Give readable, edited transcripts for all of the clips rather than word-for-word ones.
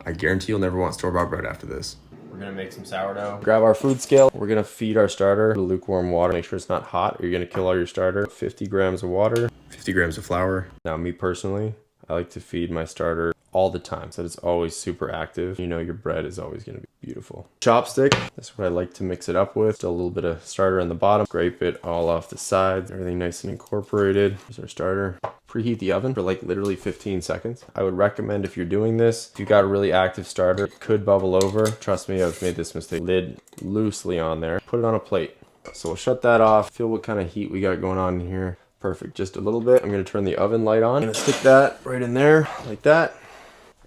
I guarantee you'll never want store-bought bread after this. We're gonna make some sourdough. Grab our food scale. We're gonna feed our starter lukewarm water. Make sure it's not hot or you're gonna kill all your starter. 50 grams of water, 50 grams of flour. Now me personally, I like to feed my starter all the time so that it's always super active. You know your bread is always gonna be beautiful. Chopstick, that's what I like to mix it up with. Still a little bit of starter in the bottom. Scrape it all off the sides. Everything nice and incorporated. Here's our starter. Preheat the oven for like literally 15 seconds. I would recommend if you're doing this, if you've got a really active starter, it could bubble over. Trust me, I've made this mistake. Lid loosely on there. Put it on a plate. So we'll shut that off. Feel what kind of heat we got going on in here. Perfect, just a little bit. I'm gonna turn the oven light on. I'm gonna stick that right in there like that.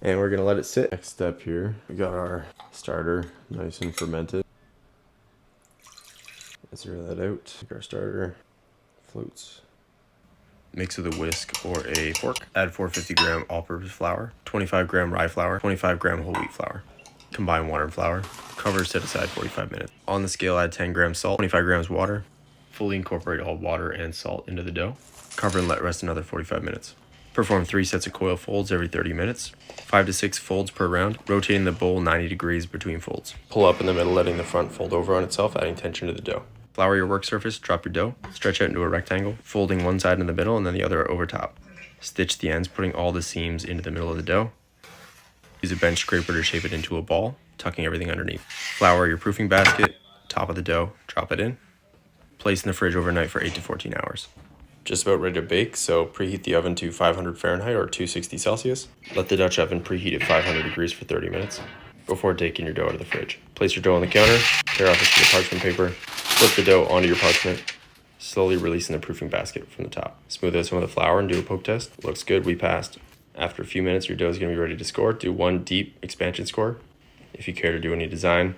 And we're gonna let it sit. Next step here, we got our starter nice and fermented. Zero that out. Take our starter, floats. Mix with a whisk or a fork. Add 450 gram all-purpose flour, 25 gram rye flour, 25 gram whole wheat flour. Combine water and flour. Cover, set aside 45 minutes. On the scale, add 10 grams salt, 25 grams water. Fully incorporate all water and salt into the dough. Cover and let rest another 45 minutes. Perform 3 sets of coil folds every 30 minutes. 5 to 6 folds per round, rotating the bowl 90 degrees between folds. Pull up in the middle, letting the front fold over on itself, adding tension to the dough. Flour your work surface, drop your dough, stretch out into a rectangle, folding one side in the middle and then the other over top. Stitch the ends, putting all the seams into the middle of the dough. Use a bench scraper to shape it into a ball, tucking everything underneath. Flour your proofing basket, top of the dough, drop it in. Place in the fridge overnight for 8 to 14 hours. Just about ready to bake, so preheat the oven to 500 Fahrenheit or 260 Celsius. Let the Dutch oven preheat at 500 degrees for 30 minutes before taking your dough out of the fridge. Place your dough on the counter, tear off a sheet of parchment paper, flip the dough onto your parchment, slowly releasing the proofing basket from the top. Smooth out some of the flour and do a poke test. Looks good, we passed. After a few minutes, your dough is going to be ready to score. Do one deep expansion score. If you care to do any design,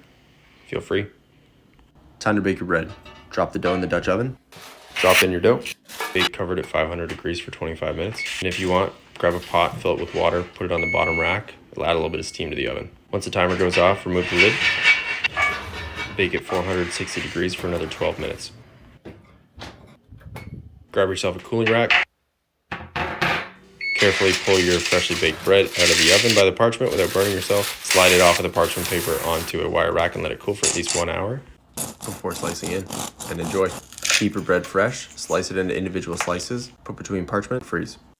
feel free. Time to bake your bread. Drop the dough in the Dutch oven. Drop in your dough. Bake covered at 500 degrees for 25 minutes. And if you want, grab a pot, fill it with water, put it on the bottom rack. It'll add a little bit of steam to the oven. Once the timer goes off, remove the lid. Bake at 460 degrees for another 12 minutes. Grab yourself a cooling rack. Carefully pull your freshly baked bread out of the oven by the parchment without burning yourself. Slide it off of the parchment paper onto a wire rack and let it cool for at least 1 hour before slicing in, and enjoy. Keep your bread fresh, slice it into individual slices, put between parchment, freeze.